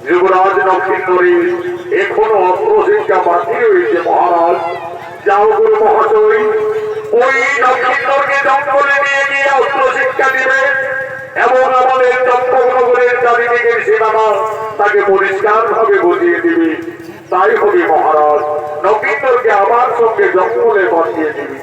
युवराज नक्षिंदरी एखोनो अस्त्रशिक्षा बाकी रयेछे महाराज। जाओ गुरु महाशय ओई नक्षिंदरके जंगले निये गिये अस्त्रशिक्षा दिबे एबं आमादेर चंद्रनगरेर चारिदिकेर सीमाना ताके परिष्कारभावे बुझिए दिबे। ताई होबे महाराज, नक्षिंदरके आमार संगे जंगले पाठिये दिबे।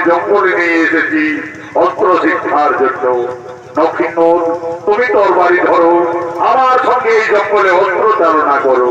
जंगले निये एसेছি अस्त्र शिक्षार जन्य। नक्षिंदर तुमी तরবারি धरो आमार संगे এই जंगले अस्त्र चालना करो।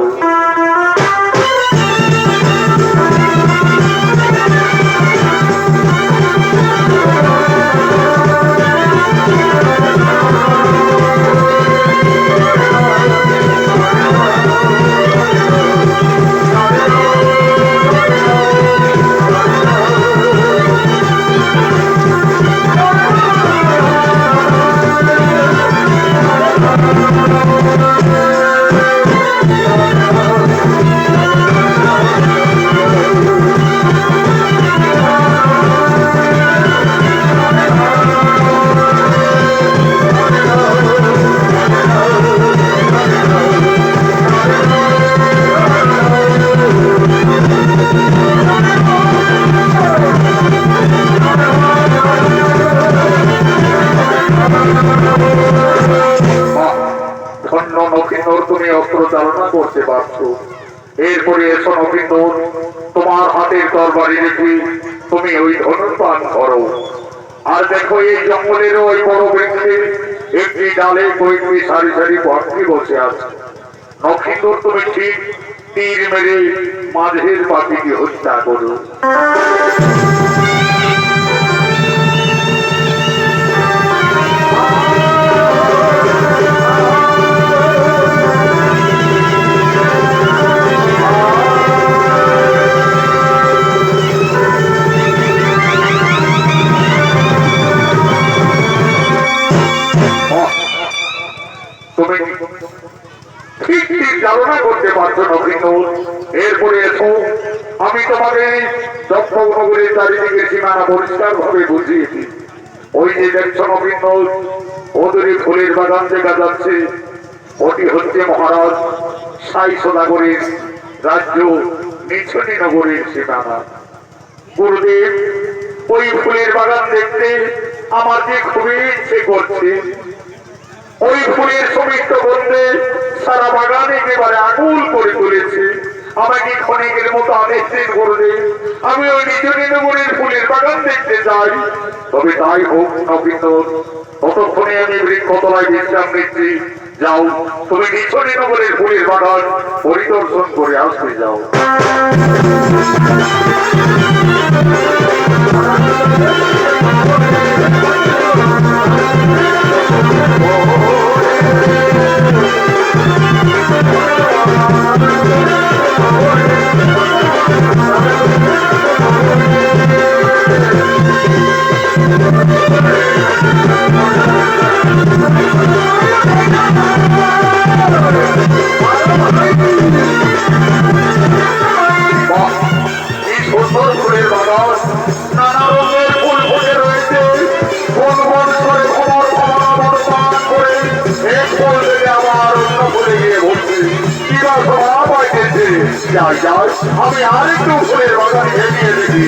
করতে পারছো। এরপরে এসো নক্ষিন্দর, তোমার হাতের তরবারি রেখে তুমি ওই ধনুর্বাণ করো। আর দেখো এই জঙ্গলের ওই বড় বৃক্ষের একটি ডালে কয়েকটি সারি সারি পাখি বসে আছে। নক্ষিন্দর তুমি ঠিক তীর মেরে মাঝের পাখিকে হত্যা করো। নবীন, এরপরে এসো, আমি তোমাকে চম্পকনগরের চারিদিকে সীমানা পরিষ্কার ভাবে বুঝিয়ে দিই। ওই যে দেখছো নবীন, ওদের ফুলের বাগান দেখা যাচ্ছে, ওটি হচ্ছে মহারাজ সাই সদাগরের রাজ্য নিছনি নগরের সীমানা। গুরুদেব, ওই ফুলের বাগান দেখতে আমার যে খুবই ইচ্ছে করছে। ওই ফুলের সমৃদ্ধ গন্ধে সারা বাগান একেবারে আকুল করে তুলেছে। আমাকে ক্ষণিকের মতো আদেশ দিন গুরুদেব, আমি ওই নিছনি নগরের ফুলের বাগান দেখতে চাই। তবে তাই হোক নবীন, ততক্ষণে আমি বৃক্ষতলায় বিশ্রাম নিচ্ছি। যাও, তুমি নিছনি নগরের ফুলের বাগান পরিদর্শন করে আসতে যাও। আমি আরেকটু ফুলের বাগানে এগিয়ে দেখি।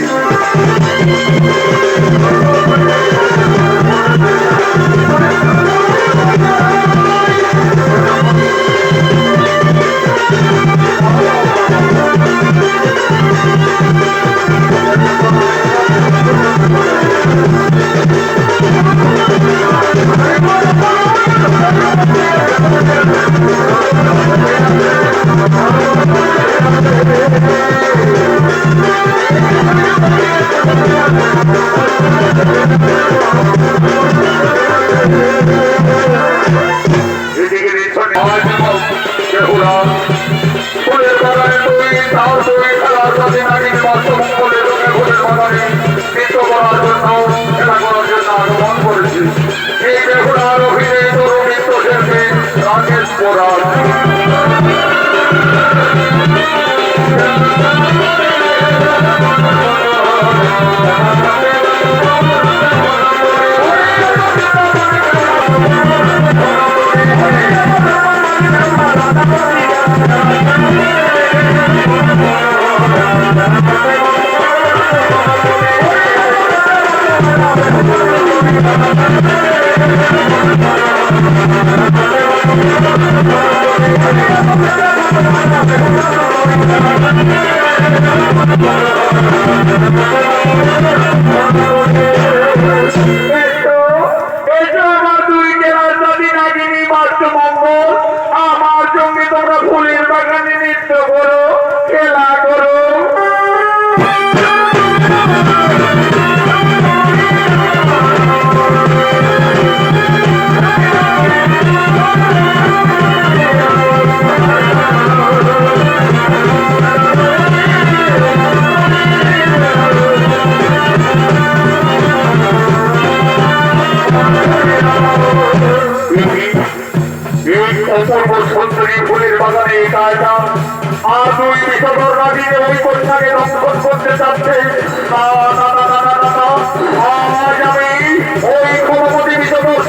আমার সঙ্গে তোমরা ফুলের বাগানে নৃত্য করো, খেলা করো। অপূর্ব সুন্দরী ফুলের বাগানে একা একা আর দুই বিষধর নাগিনে ওই কন্যাকে দংশন করতে চাচ্ছে। আজ আমি ওই ক্ষমতি বিষধর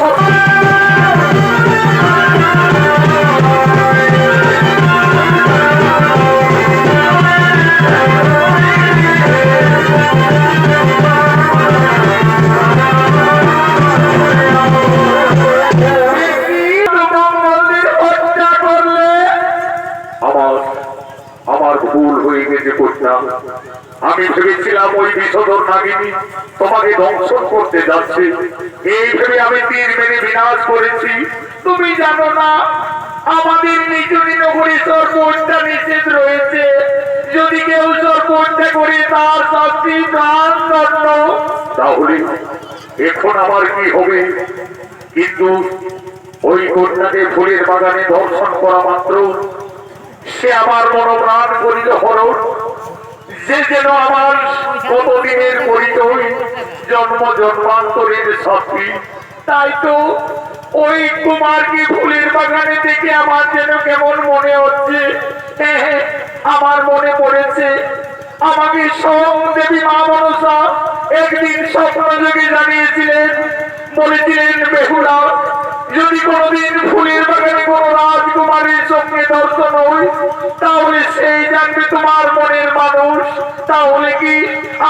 আমি ভেবেছিলাম ওই বিষধর নাগিনী তোমাকে দংশন করতে যাচ্ছে, এই ভেবে আমি তীর মেরে বিনাশ করেছি। তুমি জানো না আমাদের নিচুনি নগরী সর্বহত্যা নিষেধ রয়েছে। যদি কেউ সর্বহত্যা করে তার শাস্তি প্রাণদণ্ড। তাহলে এখন আমার কি হবে? কিন্তু ওই কন্যাকে ফুলের বাগানে দর্শন করা মাত্র সে আমার মনোপ্রাণ করিল হরণ। যে যেন আমার কতদিনের পরিচয়, জন্ম জন্মান্তরের সাথী। তাই তো ওই কুমারকে ফুলের বাগানে দেখে আমার যেন কেমন মনে হচ্ছে। আমার মনে পড়েছে আমাকে স্বয়ং দেবী মা মনসা একদিন স্বপ্ন যোগে জানিয়েছিলেন, বলেছিলেন বেহুলা যদি কোনোদিন ফুলের বাগানে কোনো রাজকুমারীর সঙ্গে দর্শন হয় তাহলে সেই জানবে তোমার মনের মানুষ। তাহলে কি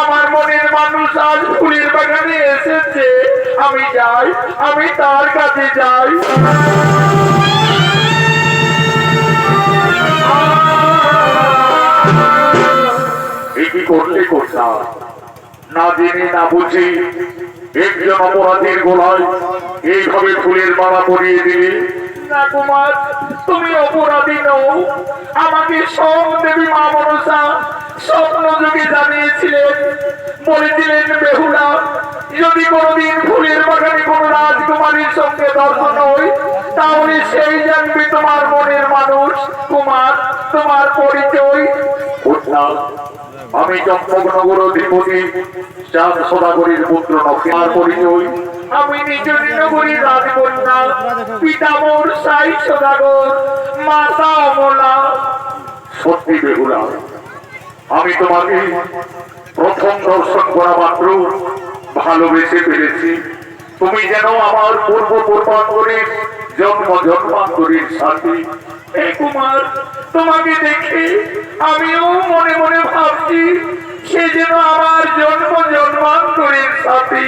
আমার মনের মানুষ আজ ফুলের বাগানে এসেছে? আমি যাই, আমি তার কাছে যাই। কি করলে করতাম না জেনে না বুঝে একজন অপরাধীর গোলায় এইভাবে ফুলের মালা পরিয়ে দিলে? না কুমার, তুমি অপরাধী নও। আমাকে স্বয়ং দেবী মা মনসা স্বপ্ন যোগে জানিয়েছিলেন, বলেছিলেন বেহুলা যদি কোনোদিন ফুলের বাগানে কোনো রাজকুমারীর সঙ্গে দর্শন হয় তাহলে সেই জানবে তোমার মনের মানুষ। কুমার, তোমার পরিচয়? আমি চম্পকনগর অধিপতি চাঁদ সদাগরীর পুত্র নক্ষত্র। পরিচয়? আমি নিচনগরীর রাজকন্যা, পিতা মোর সাই সদাগর, মাতা অমলা। সত্যি বেহুলা, আমি তোমাকে প্রথম দর্শন করা মাত্র ভালোবেসে ফেলেছি। তুমি যেন আমার পূর্ব পূর্বান্তরের জন্ম জন্মান্তরের সাথী। হে কুমার, তোমাকে দেখে আমিও মনে মনে ভাবছি সে যেন আমার জন্ম জন্মান্তরের সাথী।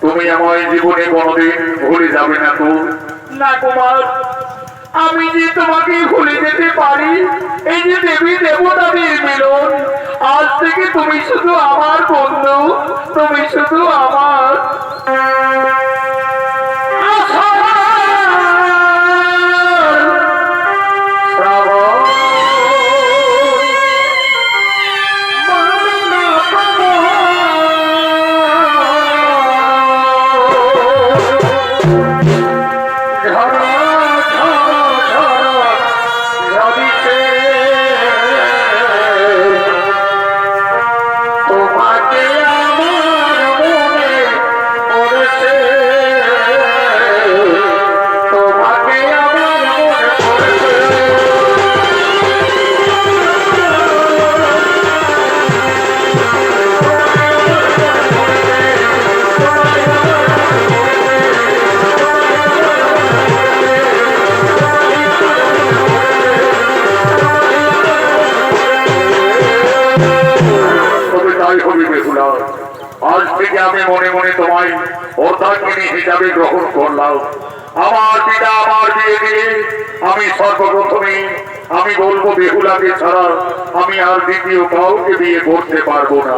তুমি আমার জীবনে কোনোদিন ভুলে যাবে না তো? না কুমার, আমি যে তোমাকে ভুলে যেতে পারি এই যে দেবী দেবতাদের মিলন। আজ থেকে তুমি শুধু আমার বন্ধু, তুমি শুধু আমার। আজ থেকে আমি মনে মনে তোমায় অর্ধাঙ্গিনী হিসাবে গ্রহণ করলাম। আমার পিতা আমার বিয়ে দিলে আমি সর্বপ্রথমে আমি বলবো বেহুলাকে ছাড়া আমি আর দ্বিতীয় কাউকে বিয়ে করতে পারবো না।